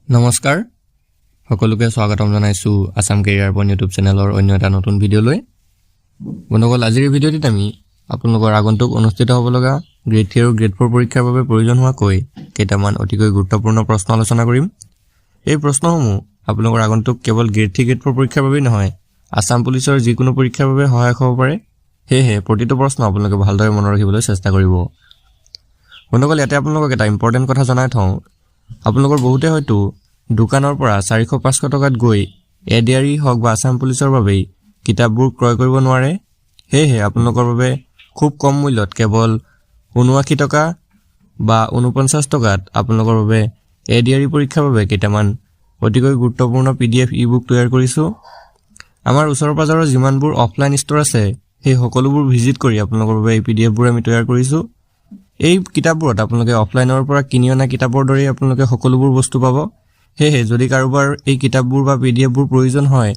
নমস্কাৰ সকলোকে স্বাগতম জনাইছো আসাম কেৰিয়াৰ পইণ্ট ইউটিউব চেনেলৰ অন্য এটা নতুন ভিডিঅ'লৈ বন্ধুসকল আজিৰ ভিডিঅ'টিত আমি আপোনালোকৰ আগন্তুক অনুষ্ঠিত হ'ব লগা গ্ৰেড 3 আৰু গ্ৰেড 4 পৰীক্ষাৰ বাবে প্ৰয়োজন হোৱা কেইটামান অতিকৈ গুৰুত্বপূৰ্ণ প্ৰশ্ন আলোচনা কৰিম এই প্ৰশ্নসমূহ আপোনালোকৰ আগন্তুক কেৱল গ্ৰেড 3 গ্ৰেড 4 পৰীক্ষাৰ বাবে নহয় আসাম পুলিচৰ যিকোনো পৰীক্ষাৰ বাবে সহায়ক হ'ব পাৰে সেয়ে প্ৰতিটো প্ৰশ্ন আপোনালোকে ভালদৰে মনত ৰাখিবলৈ চেষ্টা কৰিব বন্ধুসকল ইয়াতে আপোনালোকক এটা ইম্পৰ্টেন্ট কথা জনাই থওঁ আপোনালোকৰ বহুতে হয়তো দোকানৰ পৰা 400-500 টকাত গৈ এডিআৰই হওক বা আসাম পুলিচৰ বাবে কিতাপবোৰ ক্ৰয় কৰিব নোৱাৰে হেহে আপোনালোকৰ বাবে খুব কম মূল্যত কেৱল 79 টকা বা 49 টকাত আপোনালোকৰ বাবে এডিআৰই পৰীক্ষাৰ বাবে কেইটামান অতিকৈ গুৰুত্বপূৰ্ণ পিডিএফ ই-বুক তৈয়াৰ কৰিছো আমাৰ ওচৰৰ পাজৰৰ যিমানবোৰ অফলাইন ষ্টৰ আছে সেই সকলোবোৰ ভিজিট কৰি আপোনালোকৰ বাবে এই পিডিএফবোৰ আমি তৈয়াৰ কৰিছো এই কিতাপবোৰত আপোনালোকে অফলাইনৰ পৰা কিনি অনা কিতাপৰ দৰে আপোনালোকে সকলোবোৰ বস্তু পাব হেহে যদি কাৰোবাৰ এই কিতাপবোৰ বা পিডিএফবোৰ প্ৰয়োজন হয়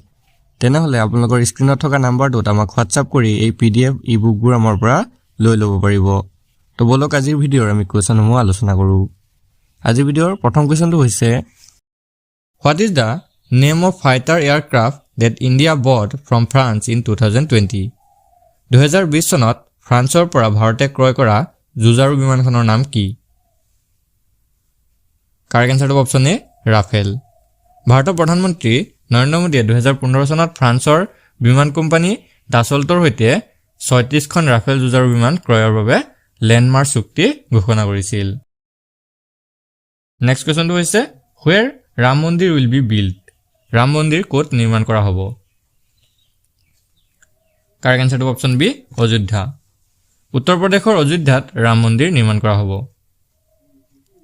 তেনেহলে আপোনালোকৰ স্ক্ৰিনত থকা নাম্বাৰটোত আমাক WhatsApp কৰি এই পিডিএফ ই-বুকবোৰ আমাৰ পৰা লৈ ল'ব পাৰিব তো বলক আজিৰ ভিডিঅ'ৰ আমি কোৱেশ্যনসমূহ আলোচনা কৰো আজিৰ ভিডিঅ'ৰ প্ৰথম কোৱেশ্যনটো হৈছে What is the name of fighter aircraft that India bought from France in 2020 2020 চনত ফ্ৰান্সৰ পৰা ভাৰতে ক্ৰয় কৰা যুঁজাৰু বিমানখনৰ নাম কি কাৰেক্ট আনসাৰটো অপচন এ ৰাফেল ভাৰতৰ প্ৰধানমন্ত্ৰী নৰেন্দ্ৰ মোদীয়ে 2015 চনত ফ্ৰান্সৰ বিমান কোম্পানী দাসল্টৰ সৈতে 36খন ৰাফেল যুঁজাৰু বিমান ক্ৰয়ৰ বাবে লেণ্ডমাৰ্ক চুক্তি ঘোষণা কৰিছিল নেক্সট কোৱেশ্যনটো হৈছে Where Ram Mandir will be built Ram মন্দিৰ ক'ত নিৰ্মাণ কৰা হ'ব কাৰেক্ট আনসাৰটো অপচন বি অযোধ্যা উত্তৰ প্ৰদেশৰ অযোধ্যাত ৰাম মন্দিৰ নিৰ্মাণ কৰা হ'ব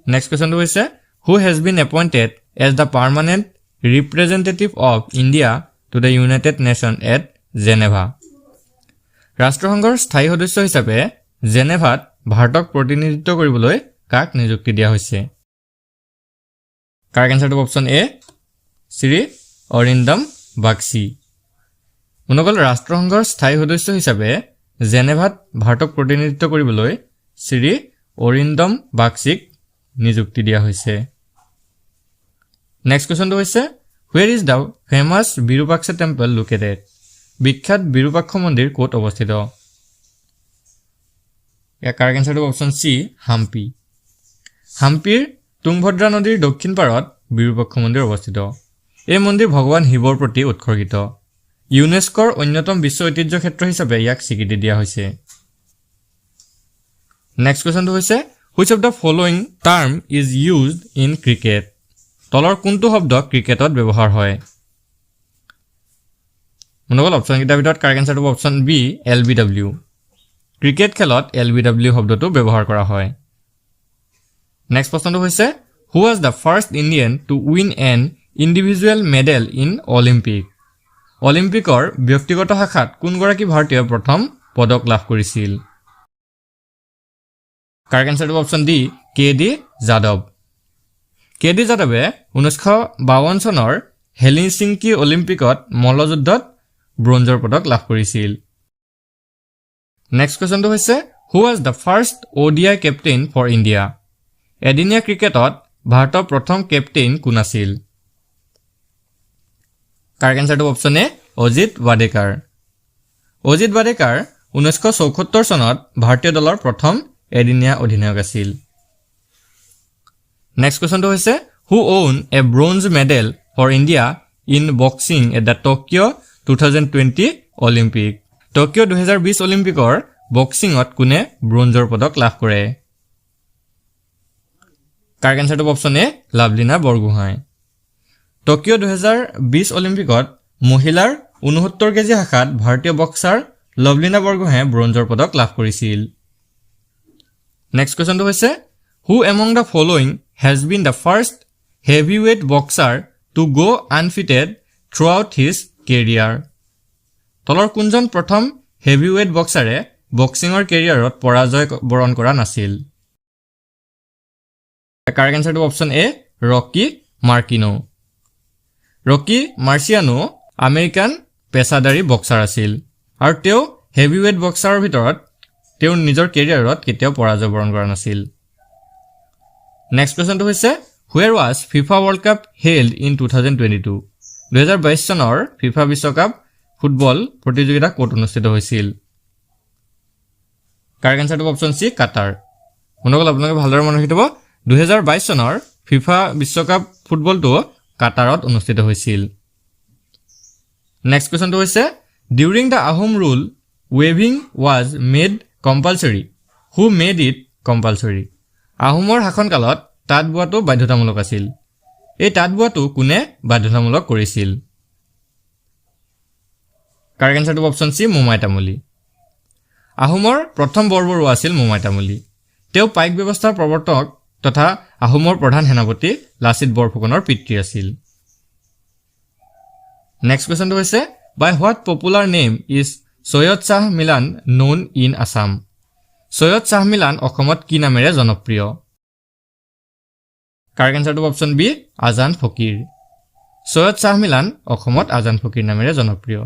নেক্সট কোৱেশ্যনটো হৈছে Who has been appointed as the permanent representative of India to the United Nations at Geneva ৰাষ্ট্ৰসংঘৰ স্থায়ী সদস্য হিচাপে জেনেভাত ভাৰতক প্ৰতিনিধিত্ব কৰিবলৈ কাক নিযুক্তি দিয়া হৈছে কাৰেক্ট আনসাৰটো অপচন এ শ্ৰী অৰিন্দম বাগচি মনগল ৰাষ্ট্ৰসংঘৰ স্থায়ী সদস্য হিচাপে জেনেভাত ভাৰতক প্ৰতিনিধিত্ব কৰিবলৈ শ্ৰী অৰিন্দম বাগচিক নিযুক্তি দিয়া হৈছে নেক্সট কোৱেশ্যনটো হৈছে Where is the famous Virupaksha temple located বিখ্যাত বিৰুপাক্ষ মন্দিৰ ক'ত অৱস্থিত ইয়াৰ কাৰেক্ট আনসাৰটো অপচন সি হাম্পি হাম্পিৰ তুংভদ্ৰা নদীৰ দক্ষিণ পাৰত বিৰুপাক্ষ মন্দিৰ অৱস্থিত এই মন্দিৰ ভগৱান শিৱৰ প্ৰতি উৎসৰ্গিত ইউনেস্কোৰ অন্যতম বিশ্ব ঐতিহ্য ক্ষেত্ৰ হিচাপে ইয়াক স্বীকৃতি দিয়া হৈছে নেক্সট কোৱেশ্যনটো হৈছে Which of the following term is used in cricket তলৰ কোনটো শব্দ ক্ৰিকেটত ব্যৱহাৰ হয় মনগল অপচন কিটাৰ ভিতৰত কাৰেক্ট আনসাৰটো অপচন বি LBW ক্ৰিকেট খেলত LBW শব্দটো ব্যৱহাৰ কৰা হয় নেক্সট প্ৰশ্নটো হৈছে Who was the first Indian to win an individual medal in Olympic অলিম্পিকৰ ব্যক্তিগত শাখাত কোনগৰাকী ভাৰতীয়ই প্ৰথম পদক লাভ কৰিছিল কাৰেক্ট আনসাৰটো অপচন ডি কেডি যাদৱ কেডি যাদৱে 1952 চনৰ হেলচিংকি অলিম্পিকত মল্লযুদ্ধত ব্ৰঞ্জৰ পদক লাভ কৰিছিল নেক্সট কোৱেশ্যনটো হৈছে Who was the first ODI captain for India এদিনীয়া ক্ৰিকেটত ভাৰতৰ প্ৰথম কেপ্টেইন কোন আছিল কাৰেক্ট আনসাৰটো অপচন এ অজিত ৱাডেকাৰ অজিত ৱাডেকাৰ 1974 চনত ভাৰতীয় দলৰ প্ৰথম এদিনীয়া অধিনায়ক আছিল নেক্সট কোৱেশ্যনটো হৈছে Who won a bronze medal for India in boxing at the Tokyo 2020 Olympic Tokyo' 2020 অলিম্পিকৰ বক্সিঙত কোনে ব্ৰঞ্জৰ পদক লাভ কৰে কাৰেক্ট আনসাৰটো অপচন এ লাভলিনা বৰগোহাঁই টকিঅ' 2020 অলিম্পিকত মহিলাৰ 69 কেজি শাখাত ভাৰতীয় বক্সাৰ লাভলিনা বৰগোহাঁয়ে ব্ৰঞ্জৰ পদক লাভ কৰিছিল নেক্সট কোৱেশ্যনটো হৈছে Who among the following has been the first heavyweight boxer to go undefeated throughout his career তলৰ কোনজন প্ৰথম হেভিৱেট বক্সাৰে বক্সিঙৰ কেৰিয়াৰত পৰাজয় বৰণ কৰা নাছিল কাৰেক্ট আনসাৰটো অপচন এ ৰকি মাৰ্কিনো ৰকি মাৰ্চিয়ানো আমেৰিকান পেছাদাৰী বক্সাৰ আছিল আৰু তেওঁ হেভিৱেট বক্সাৰৰ ভিতৰত তেওঁৰ নিজৰ কেৰিয়াৰত কেতিয়াও পৰাজয় বৰণ কৰা নাছিল নেক্সট কোৱেশ্যনটো হৈছে Where was FIFA World Cup held in 2022? 2022 চনৰ FIFA বিশ্বকাপ ফুটবল প্ৰতিযোগিতা ক'ত অনুষ্ঠিত হৈছিল? কাৰেক্ট আনসাৰটো অপচন সি কাটাৰ। মনকল আপোনালোকে ভালদৰে মনত ৰাখিব 2022 চনৰ FIFA বিশ্বকাপ ফুটবলটো কাটাৰত অনুষ্ঠিত হৈছিল। নেক্সট কোৱেশ্চনটো হৈছে During the Ahom rule, weaving was made compulsory. Who made it compulsory? আহোমৰ শাসনকালত তাঁত বোৱাটো বাধ্যতামূলক আছিল। এই তাঁত বোৱাটো কোনে বাধ্যতামূলক কৰিছিল? কাৰেক্ট আনসাৰটো অপচন সি মোমাই তামুলী। আহোমৰ প্ৰথম বৰবৰুৱা আছিল মোমাই তামুলী। তেওঁ পাইক ব্যৱস্থাৰ প্ৰৱৰ্তক তথা আহোমৰ প্ৰধান সেনাপতি লাচিত বৰফুকনৰ পিতৃ আছিল। নেক্সট কোৱেশ্চনটো হৈছে By what popular name is Soyod Shah Milan known in Assam? Soyod Shah Milan অসমত কি নামেৰে জনপ্ৰিয়? কাৰেক্ট আনসাৰটো অপচন বি আজান ফকিৰ। সৈয়দ শ্বাহ মিলান অসমত আজান ফকিৰ নামেৰে জনপ্ৰিয়।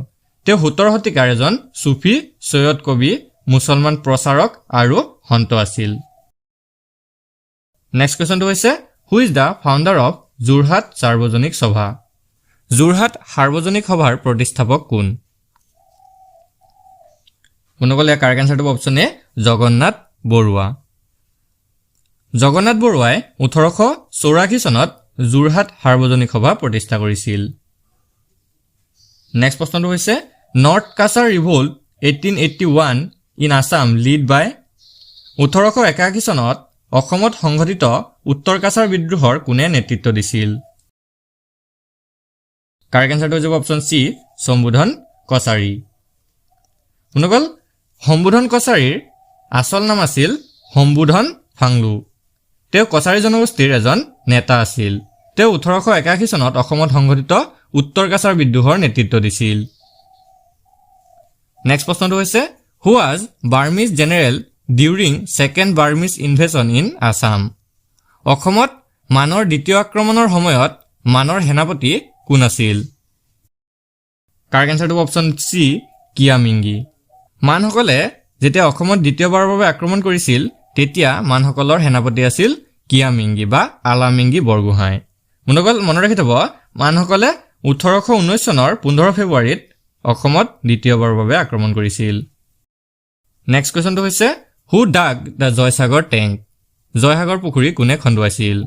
তেওঁ 17 শতিকাৰ এজন সুফি সৈয়দ কবি মুছলমান প্ৰচাৰক আৰু সন্ত আছিল। নেক্সট কোৱেশ্চনটো হৈছে who is the founder of Jorhat Sarbajanik Sabha? Jorhat Sarbajanik সভাৰ প্ৰতিষ্ঠাপক কোন? মনকল কাৰেক্ট আনসাৰটো অপচন এ জগন্নাথ বৰুৱা। জগন্নাথ বৰুৱাই 1884 চনত যোৰহাট সাৰ্বজনিক সভা প্ৰতিষ্ঠা কৰিছিল। নেক্সট প্ৰশ্নটো হৈছে north Cachar revolt 1881 in Assam led by 1881 চনত অসমত সংঘটিত উত্তৰ কাছাৰ বিদ্ৰোহৰ কোনে নেতৃত্ব দিছিল? কাৰেক্ট আনসাৰটো হ'ব অপচন সি সম্বোধন কছাৰী। শুনকল সম্বোধন কছাৰীৰ আচল নাম আছিল সম্বোধন ফাংলু। তেওঁ কছাৰী জনগোষ্ঠীৰ এজন নেতা আছিল। তেওঁ 1881 চনত অসমত সংঘটিত উত্তৰ কাছাৰ বিদ্ৰোহৰ নেতৃত্ব দিছিল। নেক্সট প্ৰশ্নটো হৈছে who was Burmese general during second Burmese invasion in Assam? অসমত মানৰ দ্বিতীয় আক্ৰমণৰ সময়ত মানৰ সেনাপতি কোন আছিল? কাৰেক্ট আনসাৰটো অপচন সি কিয়ামিংগি। মানসকলে যেতিয়া অসমত দ্বিতীয়বাৰৰ বাবে আক্ৰমণ কৰিছিল তেতিয়া মানসকলৰ সেনাপতি আছিল কিয়ামিংগি বা আলামিংগি বৰগোহাঁই। মনকল মনত ৰাখি থব মানসকলে 1819 চনৰ 15 ফেব্ৰুৱাৰীত অসমত দ্বিতীয়বাৰৰ বাবে আক্ৰমণ কৰিছিল। নেক্সট কুৱেশ্যনটো হৈছে হু ডাগ দ্য জয়সাগৰ টেংক? জয়সাগৰ পুখুৰী কোনে খন্দুৱাইছিল?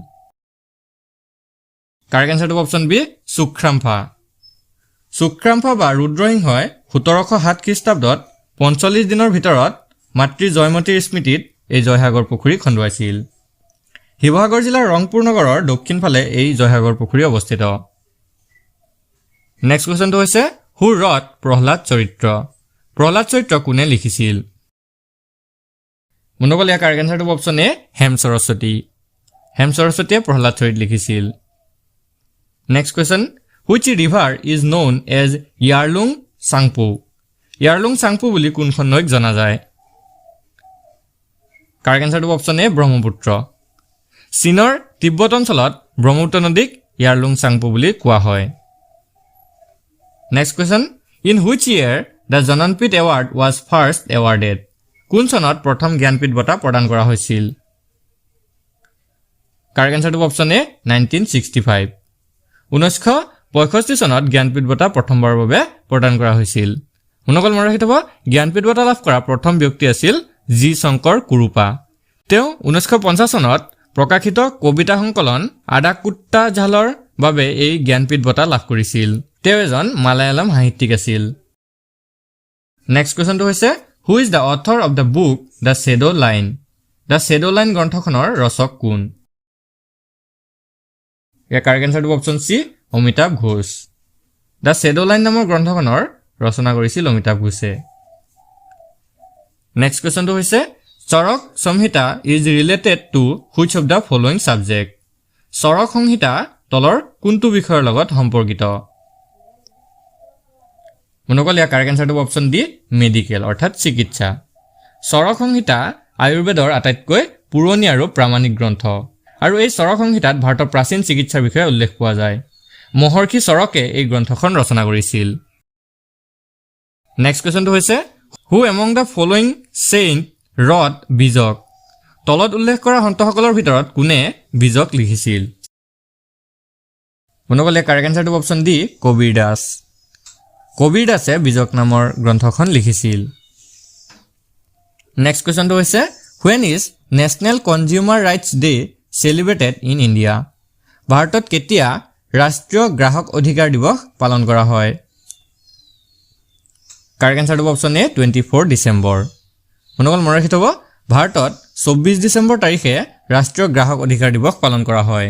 কাৰেক্ট আনসাৰটো অপচন বি সুখ্ৰামফা। সুখ্ৰামফা বা ৰুদ্ৰসিংহই 1707 খ্ৰীষ্টাব্দত 45 দিনৰ ভিতৰত মাতৃ জয়মতীৰ স্মৃতিত এই জয়সাগৰ পুখুৰী খন্দুৱাইছিল। শিৱসাগৰ জিলাৰ ৰংপুৰ নগৰৰ দক্ষিণ ফালে এই জয়সাগৰ পুখুৰী অৱস্থিত। নেক্সট কুৱেশ্যনটো হৈছে হু ৰট প্ৰহ্লাদ চৰিত্ৰ? প্ৰহ্লাদ চৰিত্ৰ কোনে লিখিছিল? মনকল ইয়াৰ কাৰেক্ট আনসাৰটো অপচন এ হেম সৰস্বতী। হেম সৰস্বতীয়ে প্ৰহ্লাদ চৰিত লিখিছিল। Next question which river is known as Yarlung Tsangpo? Yarlung Tsangpo বুলি কোনখন নৈক জনা যায়? কাৰেক্ট আনসাৰটো অপচন এ ব্ৰহ্মপুত্ৰ। চীনৰ তিব্বত অঞ্চলত ব্ৰহ্মপুত্ৰ নদীক ইয়াৰলুং চাংপো বুলি কোৱা হয়। Next question in which year the Jnanpith award was first awarded? কোন চনত প্ৰথম জ্ঞানপীঠ বঁটা প্ৰদান কৰা হৈছিল? কাৰেক্ট আনসাৰটো অপচন এ 1965। 1965 চনত জ্ঞানপীঠ বঁটা প্ৰথমবাৰৰ বাবে প্ৰদান কৰা হৈছিল। শুনকল মনত ৰাখি থব জ্ঞানপীঠ বঁটা লাভ কৰা প্ৰথম ব্যক্তি আছিল জি শংকৰ কুৰুপা। তেওঁ 1950 চনত প্ৰকাশিত কবিতা সংকলন আডাকুট্টা ঝালৰ বাবে এই জ্ঞানপীঠ বঁটা লাভ কৰিছিল। তেওঁ এজন মালায়ালম সাহিত্যিক আছিল। নেক্সট কুৱেশ্যনটো হৈছে who is the author of the book the shadow line? The shadow line গ্ৰন্থখনৰ ৰচক কোন? ইয়াৰ কাৰেক্ট আনসাৰটো option C Amitav Ghosh. The shadow line নামৰ গ্ৰন্থখনৰ ৰচনা কৰিছিল অমিতাভ ঘোষে। নেক্সট কুৱেশ্যনটো হৈছে Charaka Samhita is related to which of the following subject? Charaka Samhita তলৰ কোনটো বিষয়ৰ লগত সম্পৰ্কিত? মনকল ইয়াৰ কাৰেক্ট আনসাৰটো অপচন ডি মেডিকেল অৰ্থাৎ চিকিৎসা। চৰক সংহিতা আয়ুৰ্বেদৰ আটাইতকৈ পুৰণি আৰু প্ৰামাণিক গ্ৰন্থ আৰু এই চৰক সংহিতাত ভাৰতৰ প্ৰাচীন চিকিৎসাৰ বিষয়ে উল্লেখ পোৱা যায়। মহৰ্ষি চৰকে এই গ্ৰন্থখন ৰচনা কৰিছিল। নেক্সট কুৱেশ্যনটো হৈছে who among the following saint wrote Bijak? তলত উল্লেখ কৰা সন্তসকলৰ ভিতৰত কোনে বীজক লিখিছিল? বন্ধুসকল কাৰেক্ট এনচাৰটো অপশ্যন ডি কবিৰ দাস। কবিৰ দাসে বীজক নামৰ গ্ৰন্থখন লিখিছিল। নেক্সট কুৱেশ্যনটো হৈছে when is national consumer rights day celebrated in India? ভাৰতত কেতিয়া ৰাষ্ট্ৰীয় গ্ৰাহক অধিকাৰ দিৱস পালন কৰা হয়? কাৰেক্ট এনচাৰটো অপশ্যন এ 24 ডিচেম্বৰ। বন্ধুসকল মনত ৰাখি থ'ব, ভাৰতত 24 ডিচেম্বৰ তাৰিখে ৰাষ্ট্ৰীয় গ্ৰাহক অধিকাৰ দিৱস পালন কৰা হয়।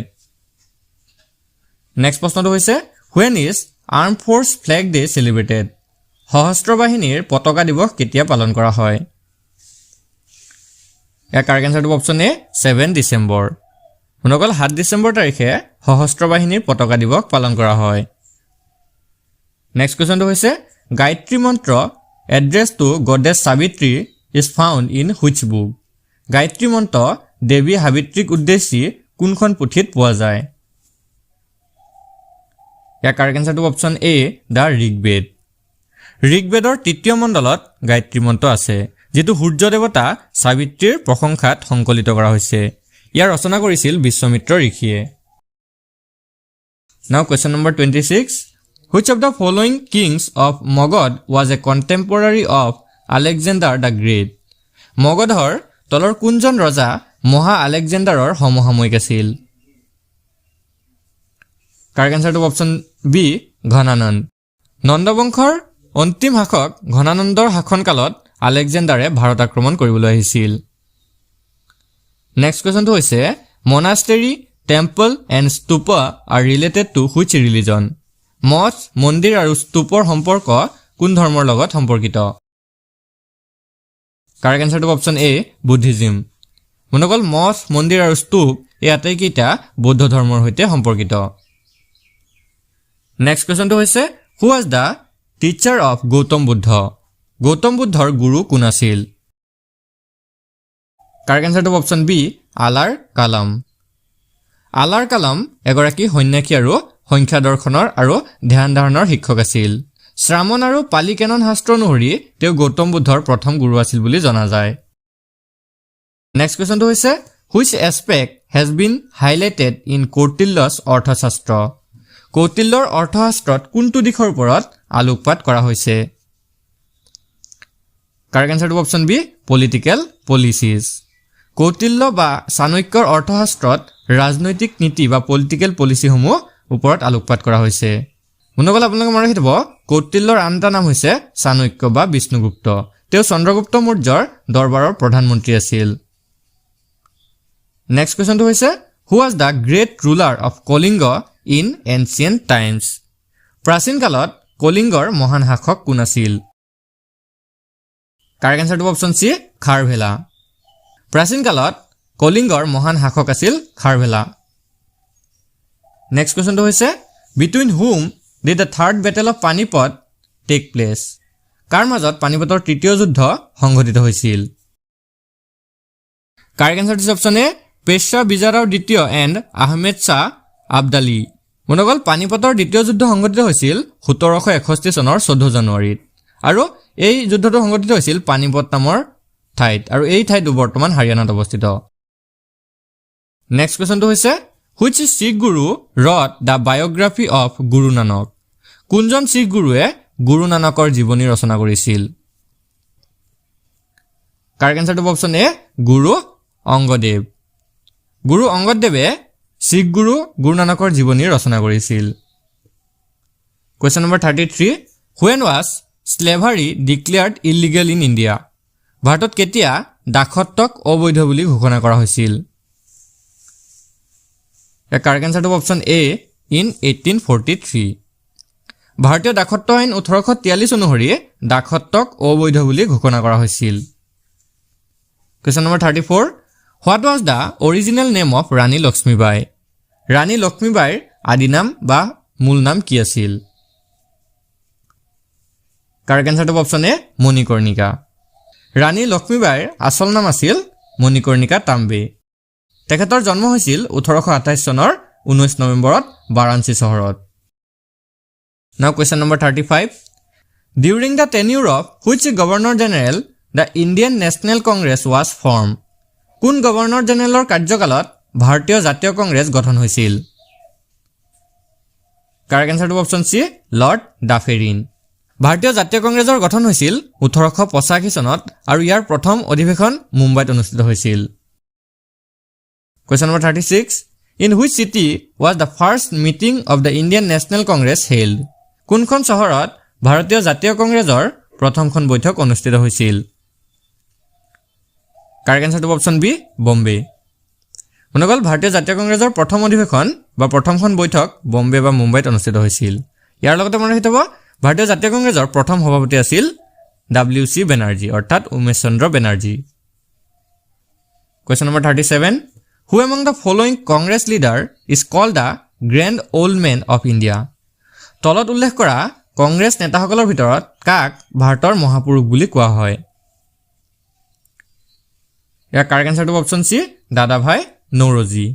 নেক্সট প্ৰশ্নটো হৈছে when is arm force flag day celebrated? সশস্ত্ৰ বাহিনীৰ পতাকা দিৱস কেতিয়া পালন কৰা হয়? ইয়াৰ কাৰেক্ট এনচাৰটো অপশ্যন এ 7 ডিচেম্বৰ। বন্ধুসকল 7 ডিচেম্বৰ তাৰিখে সশস্ত্ৰ বাহিনীৰ পতাকা দিৱস পালন কৰা হয়। নেক্সট কুৱেশ্যনটো হৈছে Gayatri mantra addressed to goddess Savitri is found in which book? Gayatri mantra দেৱী সাবিত্ৰীক উদ্দেশ্যি কোনখন পুথিত পোৱা যায়? ইয়াৰ কাৰেক্ট এনচাৰটো অপশ্যন এ দ্য ঋগ্বেদ। ঋগ্বেদৰ 3য় মণ্ডলত গায়ত্ৰী মন্ত্ৰ আছে, যিটো সূৰ্য দেৱতা সাবিত্ৰীৰ প্ৰশংসাত সংকলিত কৰা হৈছে। ইয়াৰ ৰচনা কৰিছিল বিশ্বমিত্ৰ ঋষিয়ে। Now question number 26, which of the following kings of Magad was a contemporary of Alexander the Great? মগধৰ তলৰ কোনজন ৰজা মহা আলেকজেণ্ডাৰৰ সমসাময়িক আছিল? কাৰেক্ট এনচাৰটো অপশ্যন বি ঘনানন্দ। নন্দবংশৰ অন্তিম শাসক ঘনানন্দৰ শাসনকালত আলেকজেণ্ডাৰে ভাৰত আক্ৰমণ কৰিবলৈ আহিছিল। নেক্সট কুৱেশ্যনটো হৈছে monastery temple and stupa are related to which religion? মঠ মন্দিৰ আৰু স্তূপৰ সম্পৰ্ক কোন ধৰ্মৰ লগত সম্পৰ্কিত? কাৰেক্ট এনচাৰটো অপশ্যন এ বুদ্ধিজিম। বন্ধুসকল মঠ মন্দিৰ আৰু স্তূপ এই আটাইকেইটা বৌদ্ধ ধৰ্মৰ সৈতে সম্পৰ্কিত। নেক্সট কুৱেশ্যনটো হৈছে who was the teacher of Gautam Buddha? Gautam বুদ্ধৰ গুৰু কোন আছিল? কাৰেক্ট এনচাৰটো অপশ্যন বি আলাৰ কালাম। আলাৰ কালাম এগৰাকী সন্ন্যাসী আৰু সংখ্যা দৰ্শনৰ আৰু ধ্যান ধাৰণৰ শিক্ষক আছিল। শ্ৰামণ আৰু পালি কেনন শাস্ত্ৰ অনুসৰি তেওঁ গৌতম বুদ্ধৰ প্ৰথম গুৰু আছিল বুলি জনা যায়। নেক্সট কুৱেশ্যনটো হৈছে which aspect has been highlighted in Kautilya's Arthashastra? কৌটিল্যৰ অৰ্থশাস্ত্ৰত কোনটো দিশৰ ওপৰত আলোকপাত কৰা হৈছে? কাৰেক্ট এনচাৰটো option B political policies. Kautilya বা চাণক্যৰ অৰ্থশাস্ত্ৰত ৰাজনৈতিক নীতি বা পলিটিকেল পলিচিসমূহ ওপৰত আলোকপাত কৰা হৈছে। বন্ধুসকল আপোনালোকে মনত ৰাখি থ'ব, কৌটিল্যৰ আন এটা নাম হৈছে চাণক্য বা বিষ্ণুগুপ্ত। তেওঁ চন্দ্ৰগুপ্ত মৌৰ্যৰ দৰবাৰৰ প্ৰধানমন্ত্ৰী আছিল। নেক্সট কুৱেশ্যনটো হৈছে who was the great ruler of Kalinga in ancient times? প্ৰাচীন কালত কলিংগৰ মহান শাসক কোন আছিল? কাৰেক্ট এনচাৰটো অপশ্যন চি খাৰভেলা। প্ৰাচীন কালত কলিংগৰ মহান শাসক আছিল খাৰভেলা। নেক্সট কুৱেশ্যনটো হৈছে between whom did the third battle of Panipat take place? কাৰ মাজত পানিপটৰ তৃতীয় যুদ্ধ সংঘটিত হৈছিল? কাৰেক্ট এনচাৰটো অপশ্যন এ পেশ্বৱা বিজাৰাও দ্বিতীয় এণ্ড আহমেদ শ্বাহ আবদালী। বন্ধুসকল পানিপটৰ দ্বিতীয় যুদ্ধ সংঘটিত হৈছিল 1761 চনৰ 14 জানুৱাৰীত আৰু এই যুদ্ধটো সংঘটিত হৈছিল পানিপট নামৰ ঠাইত আৰু এই ঠাইটো বৰ্তমান হাৰিয়ানাত অৱস্থিত। নেক্সট কুৱেশ্যনটো হৈছে which Sikh Guru ৰট the biography of Guru Nanak? কোনজন শিখ গুৰুৱে গুৰু নানকৰ জীৱনী ৰচনা কৰিছিল? কাৰেক্ট এনচাৰটো অপশ্যন এ গুৰু অংগদেৱ। গুৰু অংগদেৱে শিখ গুৰু গুৰু নানকৰ জীৱনী ৰচনা কৰিছিল। Question number 33 when was slavery declared illegal in India? ভাৰতত কেতিয়া দাসত্বক অবৈধ বুলি ঘোষণা কৰা হৈছিল? কাৰেক্ট এনচাৰটো অপশ্যন এ ইন 1843। ভাৰতীয় দাসত্ব আইন 1843 অনুসৰি দাসত্বক অবৈধ বুলি ঘোষণা কৰা হৈছিল। Question number 34 what was the original name of Rani Lakshmibai? Rani লক্ষ্মীবাইৰ আদি নাম বা মূল নাম কি আছিল? কাৰেক্ট এনচাৰটো অপশ্যন এ মণিকৰ্ণিকা। ৰাণী লক্ষ্মীবাইৰ আচল নাম আছিল মণিকৰ্ণিকা তাম্বে। তেখেতৰ জন্ম হৈছিল 1828 চনৰ 19 নৱেম্বৰত বাৰাণসী চহৰত। Now question number 35 during the tenure of which governor general the Indian National Congress was form? কোন গভৰ্ণৰ জেনেৰেলৰ কাৰ্যকালত ভাৰতীয় জাতীয় কংগ্ৰেছ গঠন হৈছিল? কাৰেক্ট এনসাৰটো অপচন সি লৰ্ড ডাফেৰিন ভাৰতীয় জাতীয় কংগ্ৰেছৰ গঠন হৈছিল 1885 চনত আৰু ইয়াৰ প্ৰথম অধিৱেশন মুম্বাইত অনুষ্ঠিত হৈছিল Question number 36 In which city was the first meeting of the Indian National Congress held কোনখন চহৰত ভাৰতীয় জাতীয় কংগ্ৰেছৰ প্ৰথমখন বৈঠক অনুষ্ঠিত হৈছিল কাৰেক্ট এনসাৰটো অপচন বি বম্বে মনগল ভাৰতীয় জাতীয় কংগ্ৰেছৰ প্ৰথম অধিৱেশন বা প্ৰথমখন বৈঠক বম্বে বা মুম্বাইত অনুষ্ঠিত হৈছিল ইয়াৰ লগতে মনত ৰাখিব ভাৰতীয় জাতীয় কংগ্ৰেছৰ প্ৰথম সভাপতি আছিল WC বেনাৰ্জী অৰ্থাৎ উমেশ চন্দ্ৰ Banerjee Question number 37 Who among the following Congress leader is called the Grand Old Man of India তলত উল্লেখ কৰা কংগ্ৰেছ নেতাসকলৰ ভিতৰত কাক ভাৰতৰ মহাপুৰুষ বুলি কোৱা হয় ইয়াৰ কাৰেক্ট এনসাৰটো অপচন সি দাদাভাই নৌৰোজী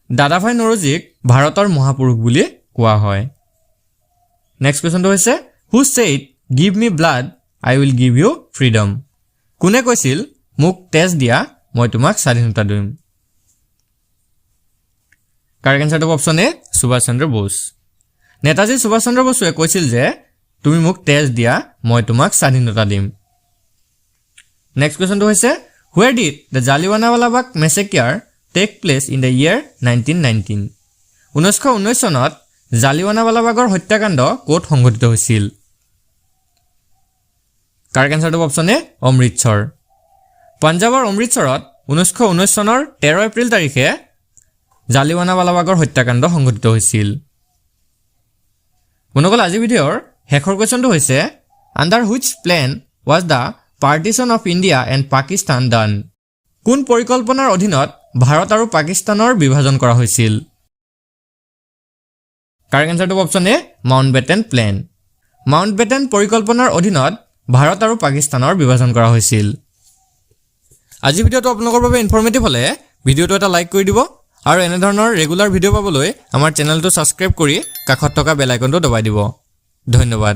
দাদাভাই নৌৰোজীক ভাৰতৰ মহাপুৰুষ বুলি কোৱা হয় নেক্সট কোৱেশ্চনটো হৈছে who said give me blood I will give you freedom কোনে কৈছিল মোক তেজ দিয়া মই তোমাক স্বাধীনতা দিম কাৰেক্ট এনসাৰটো অপচন এ সুভাষ চন্দ্ৰ বোস নেতাজী সুভাষ চন্দ্ৰ বসুৱে কৈছিল যে তুমি মোক তেজ দিয়া মই তোমাক স্বাধীনতা দিম নেক্সট কোৱেশ্চনটো হৈছে Where did the Jallianwala Bagh massacre take place in the year 1919 1919 চনত জালিৱানাৱালা বাগৰ হত্যাকাণ্ড কোট সংঘটিত হৈছিল কাৰেক্ট এনসাৰটো অপচন এ অমৃতসৰ পাঞ্জাবৰ অমৃতসৰত 1919 চনৰ 13 এপ্ৰিল তাৰিখে জালিৱানাৱালা বাগৰ হত্যাকাণ্ড সংঘটিত হৈছিল মনগল আজি ভিডিঅ'ৰ শেষৰ কোৱেশ্চনটো হৈছে under which plan was the partition of India and Pakistan done কোন পৰিকল্পনাৰ অধীনত ভাৰত আৰু পাকিস্তানৰ বিভাজন কৰা হৈছিল কাৰেক্ট এনসাৰটো অপচন এ মাউণ্টবেটেন প্লেন মাউণ্টবেটেন পৰিকল্পনাৰ অধীনত ভাৰত আৰু পাকিস্তানৰ বিভাজন কৰা হৈছিল আজি ভিডিঅ'টো আপোনালোকৰ বাবে ইনফৰমেটিভ হলে ভিডিঅ'টো এটা লাইক কৰি দিব আৰু এনে ধৰণৰ ৰেগুলাৰ ভিডিঅ' পাবলৈ আমাৰ চেনেলটো সাবস্ক্ৰাইব কৰি কাষত থকা বেল আইকনটো দবাই দিব ধন্যবাদ